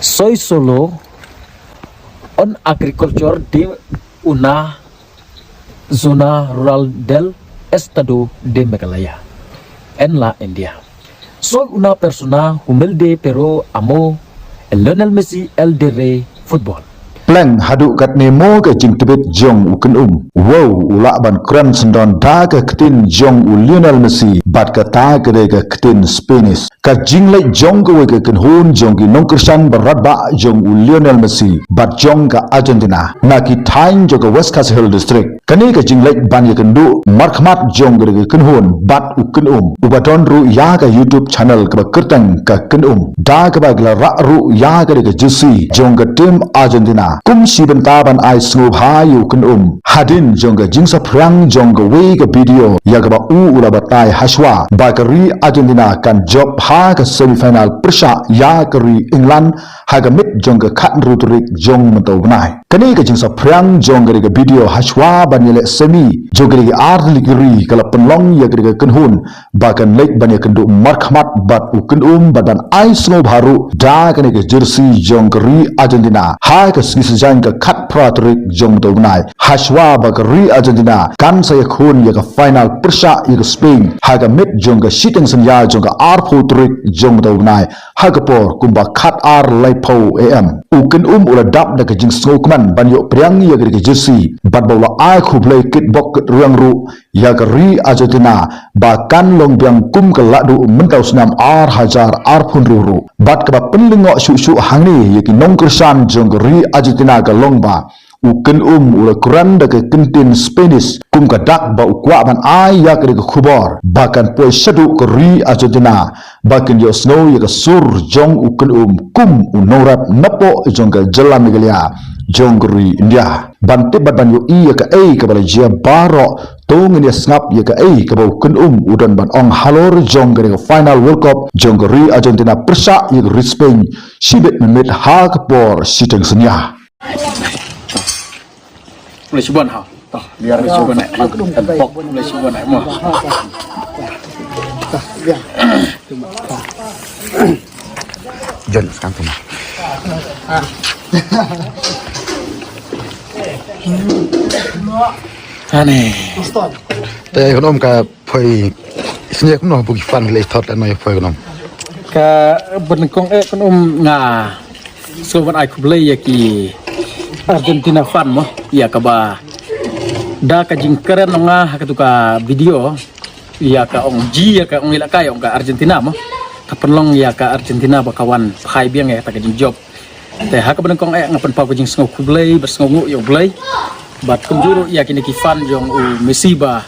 Soy solo on agriculture de una zona rural del estado de Meghalaya en la India. Soy una persona humilde pero amo el Lionel Messi el de rey fútbol. Plan hadu kat nemo ke jing tebet jong uken wow ula ban kran sendon da ke ketin jong Lionel Messi bat ka ta ke de ke ketin Spanish ka jing le jong ke we ke ken hun jong ki nong Christian barat ba jong Lionel Messi bat jong ka Argentina na ki thain jo ke West Coast Hill district kani ke jing le ban ye ken du markmat jong ke ken hun bat uken ubaton ru ya ka YouTube channel ke kertang ka ken da ke ba la ra ru ya ke de jusi jong ke tim Argentina kum si bentaban ai sngub hayu kun hadin jongga jingsa prang jongga we ga video ya ga ula batai haswa bakari Argentina kan job ha ka semifinal persha ya kari England ha ga mit jongga khat rutrik jong mentau nai kani ka jingsa prang jongga ga video haswa banile semi jongga ga arli giri kala penlong ya ga kunhun bakan lek ban ya kendu markhamat bat ukun badan ai sngub haru da kani ga jersey jongri Argentina ha ka sejang ke kat pratrik jong dognai haswa bagari Argentina kan saya khun ya ke final persha ya ke Spain haga mit jong ke siteng senya jong ke arputrik jong dognai haga por kumba khat ar laipo am uken ula dap da ke jing skokman banyo priang ya ke jersey bat bawa ai khublai kit bok ruang ru ya ke ri Argentina bahkan long biang kum ke ladu mentau senam ar hajar arpun ruru bat ke penlingok su hangni ya ke nong kersan jong ke ri Argentina ka longba uken ula kuran da ke kentin Spanish kum ka dak ba ukwa ban ai ya ke khubor bahkan poi sadu ke ri Argentina bahkan yo snow ya ke sur jong uken kum unorat napo jong ka jalan Meghalaya jong ri India bante ban yo i ya ke ai ka bala jia baro tong ni snap ya ke ai ka ba uken udan ban ong halor jong ke final world cup jong ri Argentina persa ya ke Spain sibet memit ha ke por siteng senya Boleh cuba ha. Toh, biar cuba naik. Pok boleh cuba naik mah. John sekarang tu. Aneh. Teh konom ka poi sini konom buki fan le thot dan noi poi konom. Ka benengkong nga. Sobat aku beli ya ki Argentina fan mah ya kaba da ka jingkeren nga hakatuka video ya ka ong ji ya ka ong ila kay ong ka Argentina mah kapenlong ya ka Argentina bakawan phai biang ya ta ka jing job te ha ka benengkong ngapen pa jing sngau kublay bersngu yo blay bat kumjuru ya kini ki fan jong Messi ba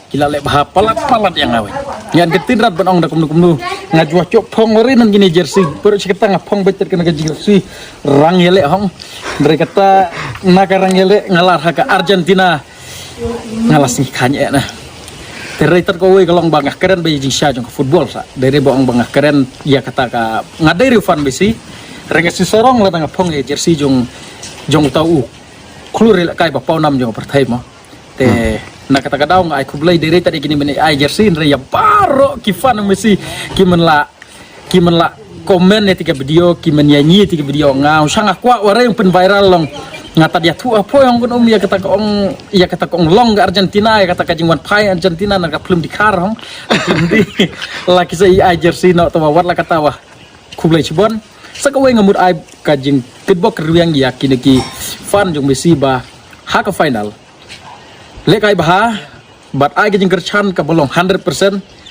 kila le bah palat yang awe yan ketidrat benong da kumnu ngajwa cok phong rinan gini jersey baru cikita ngapong betet kena jersey rang yele hong mereka kata nakarang yele ngalar haka Argentina ngalas nih kanya nah terreiter kowe kalau bangah keren Beijing sha jong football sa dari boong bangah keren ya kata ka ngadari fan Messi rengas si sorong la ngapong jersey jong tau klur kai bapau nam jong pertai mo te na kata daw nga ay kublay dire tadi gini meni ay jersey re ya paro kifan Messi kimenla komen ya tiga video kimen nyanyi tiga video ngau sangat kuat wara yang pen viral long ngata dia tu apa yang kun ya kata kong long Argentina ya kata kajingwan pai Argentina naga belum dikarong hindi laki saya ay jersey no tawat la kata wah kublay cibon sakawe ngamut ay kajing kitbok riang yakin ki fan jong Messi ba haka final lekai bah bat ai kajing kerchan ka bolong 100%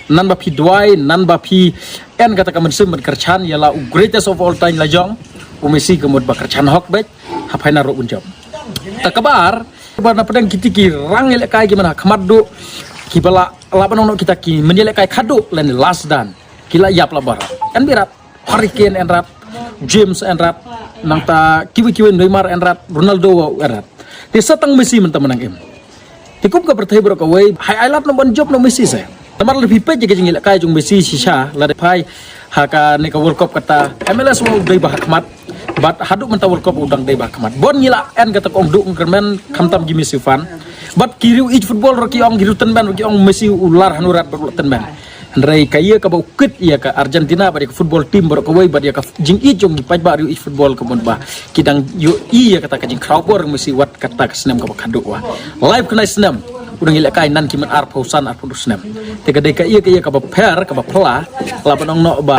nan ba pi duai nan ba pi en kata kamen sem kerchan yala greatest of all time la jong Messi kemud ba kerchan hok bet ha final ro unjob ta kabar na pedang kitiki rang lekai gimana khamadu kibala laban ono kita ki menelekai khadu len last dan kila yap labar kan birat Hurricane enrat James enrat nang ta kiwi Neymar enrat Ronaldo enrat di satang Messi menang em tikup ka pertai bro ka way hai lap no bon job no Messi saya tamar lebih pe jaga jingil kai jung Messi sisa la de pai haka ne ka World Cup kata MLS mau dai bah khmat bat haduk menta World Cup udang dai bah khmat bon ngila en kata ong du kermen kamtam gi Messi fan bat kiriu football roki ong girutan ban roki ong Messi ular hanurat berlutan ban Andrai kaya ka bukit ia ka Argentina ba ka football team ba ka way ba ka jing i jong di paj ba ri football ka ba kidang yo ia kata ka jing crowdbor mesti wat kata ka senam ka bakadu wa live kena senam udang ila kai nan kiman ar pausan ar pudus senam te ka dai ka ia ka ba per ka ba pela laban ong no ba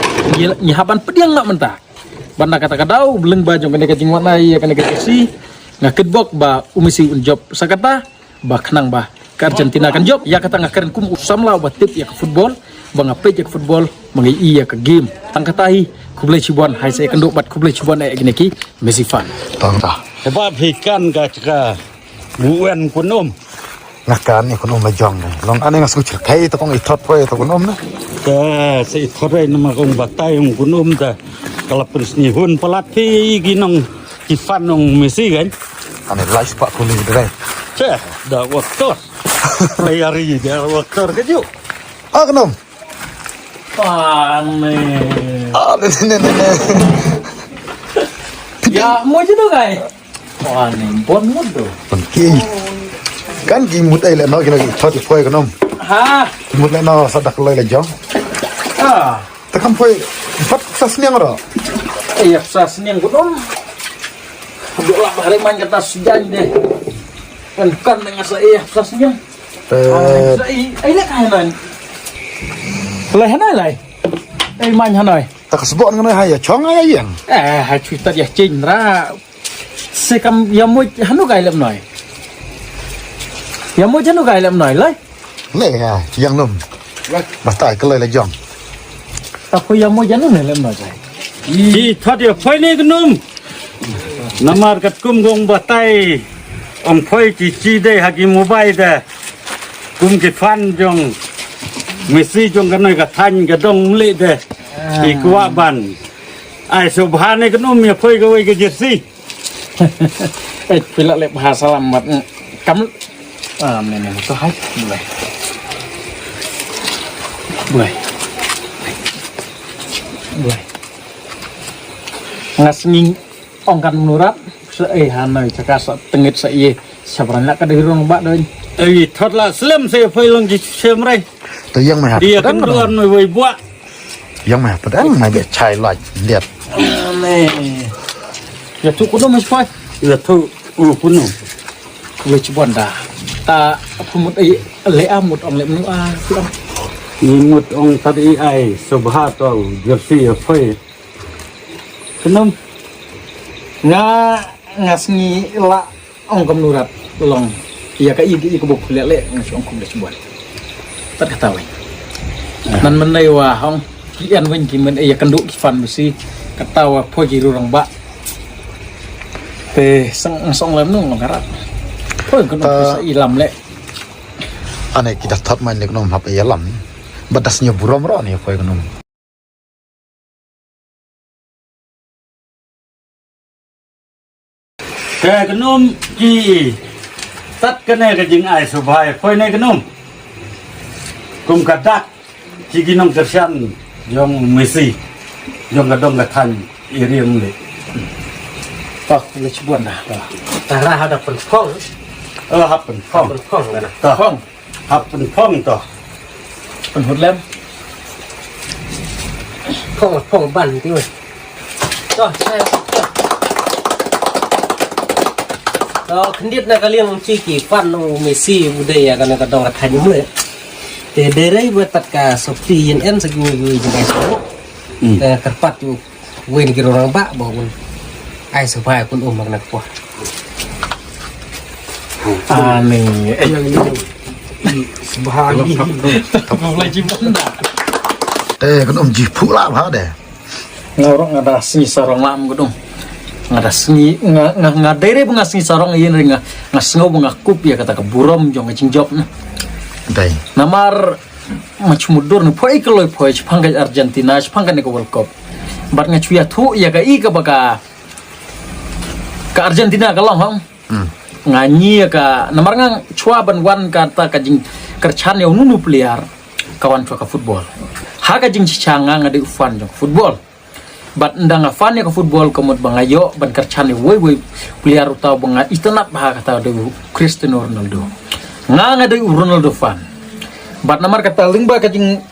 nyihaban pediang nak mentah banda kata ka dau beleng ba jong ka jing warna ia ka si ngakit bok ba umisi unjob sakata ba kenang ba ke Argentina kan job ya kata ngakaren kum usam lah ba tip ya ke football bang apa je football mangi iya ke game tangkatahi kublai cibuan hai saya kenduk bat kublai cibuan ai gini ki Messi fan tang ta sebab ikan ka buan kunum ngakan ni kunum majong ni long ane ngasu kai to kong ithot poi to kunum na ka sei thore nama kong batai ung kunum ta kalau persni hun pelat pi ginong kifan ung Messi kan ane lai sepak kulit dai ceh dah waktu layari dia waktu keju kunum pane ne ya mau je tu kai pane bon mudo ki kan gi mut ai le no ki thot poi kunum ha mut le no sadak loi le jong ta kam poi fat sas niang ro iya sas niang gudom duk lah hari main kata sejan deh kan dengan saya sas niang ai le kai nan lai hanai lai ai main hanai ta kasbon ngai ha ya chong ai yang hai chui ta ya ching ra se kam ya mo hanu gai lem noi ya mo hanu gai lem noi lai le ha yang num batai ke loi le jong ta ko ya mo hanu lem noi sai ji thot ya phoi ni kunum namar kat kum gong batai om phoi chi dei hagi mobile da kum ki fan jong Messi jong kan ka than ka dong le de ikwa ban ai subhan ni kunum ya phoi ka wei ka jersey pila le bahasa lambat kam nene to hai boleh ngasning ongkan menurat se hanai cakas tengit se ye sabrana ka dirung ba deun ai thot la slim se phoi long ji sem rai to yang mah dia kan luar noi wei bua yang mah pedang mai be chai loi liat ne ya tu kuno mas phoi ya thu kunum le chibon da ta pumut ai le amut ong le nu tu ni mut ong tadi ai subha to jersey phoi kunum ngasngi la ong kam nurat long iya ka igi ko bok le ngas ong kum le chibon tat kata we nan menai wa hong kian wen ki men iya kenduk ki fan mesti kata wa pho ji rurang ba te song lem nung ngarat pho ko no sa ilam le ane kita thot mai le nom hap ya lam badasnya burom ro ni poi kunum ke kunum ki tat kene ka jing ai subhai phoi ne kunum kum kadak ci ginong tersian jong Messi jong gadong ka than iriam le pak le chibon na ta ra hada pen phong happen phong phong na phong happen phong to pen hot lem phong ban ti we to sai kendit na kalian ciki fan no Messi budaya kana kadang katanya mu te derai buat ka Shopee yen segini gue juga so kerpat tu wen kira orang bak bangun ai supaya pun nak kuah aneh yang ini sebahagia mulai jibun dah kunum ji pula ha de ngorong ada seni sarong lam gedung ngada seni ngadere bunga seni sarong ieu ngasngo bunga kup ya kata keburom jong ngecing job na dai namar macam mudur ni poi kalau poi Jepang ke Argentina Jepang kan ke World Cup bat ngacuya tu ya ka i ka baka ka Argentina ka long hong nganyi ka namar ngang cua ban wan kata ka jing kerchan ya nunu peliar kawan cua ka football ha ka jing cicanga ngade ufan jong football bat ndang afan ya ka football komod bangayo ban kerchan ya woi peliar utau banga itanat bah kata de Cristiano Ronaldo nganga de Ronaldo fan bat namar kata lingba kajing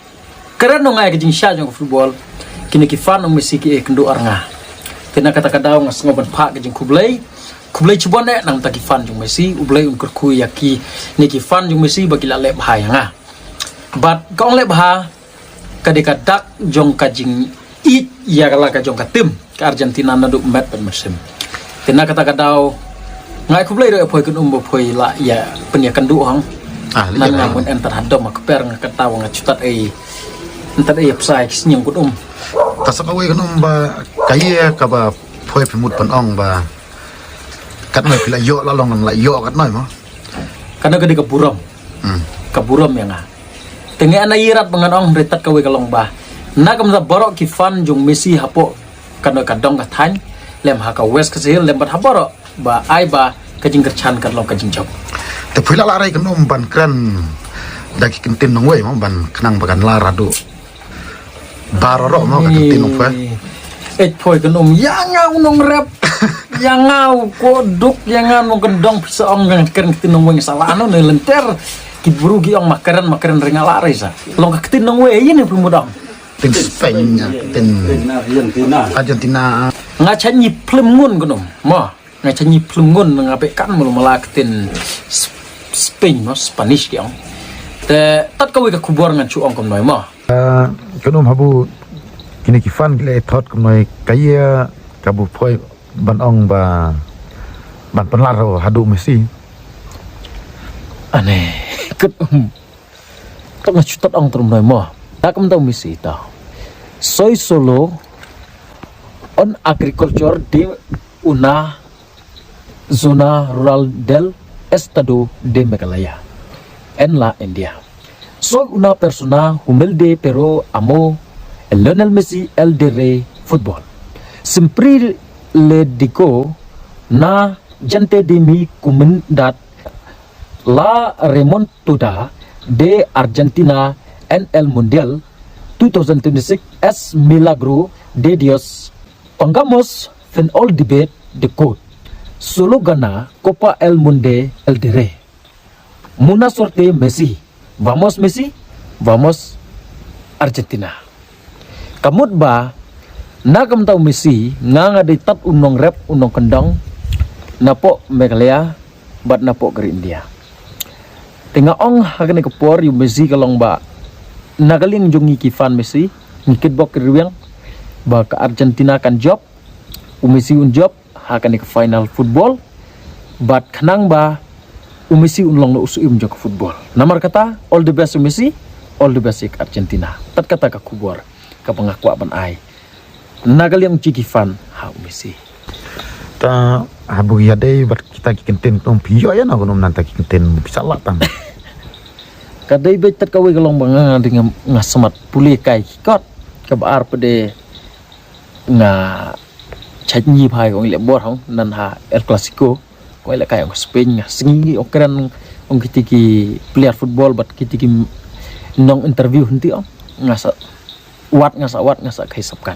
keren nong ay kajing sya jong football kini ki fan ong Messi ki kendo arnga tina kata kadaw nga sngoban pa kajing kublay chubon nang taki fan jong Messi ublay un kurku yaki ni ki fan jong Messi bagi la lep ha nga but kong lep ha kadika dak jong kajing it ya kala kajong katim ke Argentina na duk met pen musim tina kata kadaw ngai kublay do poi kun poi la ya penya kendu hang nang ngamun enter hadom keper ngakataw nga cutat entar pesai senyum kun Kasakawi kanum ba kaya ka ba poi pimut panong ba kat noi pila yo la long la yo kat noi mo karena gede keburam keburam ya nga tengi ana yirat menganong retat kawe kalong ba na kam sa borok ki fan jong Messi hapo kana kadong kathan lem ha ka west kasihil lem bat haboro ba ai ba kajing kerchan kan long kajing job te pila la rai kanum ban kran daki kentin nong we mo ban kenang bagan la radu baroro mo ka kentin nong fa poi kenom yang ngau nong rep yang ngau koduk yang ngau nong kendong seong yang keren ketinong weng salah anu ne lenter ki burugi ong makaran ringal lari sa long ketinong we ini pemudang tin Spain tin Argentina ngachanyi plemngun kenom mo ngachanyi plemngun ngape kan mulu malak tin Spain mo Spanish diong te tat kawe ka kubor ngan chuong kom noi mo kanum habu kini kifan gile thot kumai kaya kabu poi ban ong ba ban penlar hadu Messi aneh ket tak ngacutat ong terum noi mo tak kam tau Messi ta soy solo on agriculture de una zona rural del estado de Meghalaya en la India soy una persona humilde pero amo Lionel Messi el de fútbol. Siempre le digo na gente de mi comunidad la remontada de Argentina en el Mundial 2026 es milagro de Dios. Pongamos fin all debate de code. Solo gana Copa el Mundo el de Rey. Muna suerte Messi. Vamos Messi. Vamos Argentina. Kamut ba na kam tau Messi nga di tat unong rep unong kendong napo Meghalaya bat napo ke India tinga ong hakane kepor yu Messi kalong ba nagaling jongi kifan Messi ngikit bok riwang ba ke Argentina kan job Messi un job hakane ke final football bat kenang ba Messi unlong no usuim jok football namar kata all the best Messi all the best ke Argentina tat kata ka kubor ka pengakuan ai nagal yang cikifan ha Messi ta habu ya dei bat kita kentin tom pio ya na gunum nanta kentin bisa latang kadai bet tat kawe kalong banga dengan ngasemat pulih kai kot ka bar pede nga chanyi phai ong le bor hong nan ha El Clasico ko le kai ong Spain nga singi okran ong kitiki player football bat kitiki nong interview henti ong ngasa wat ngasa kaisapkan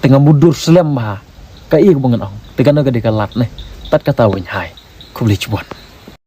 tengah mudur selam ha kai bangan ong tegan ga dikalat ne tat kata wen hai kubli cubon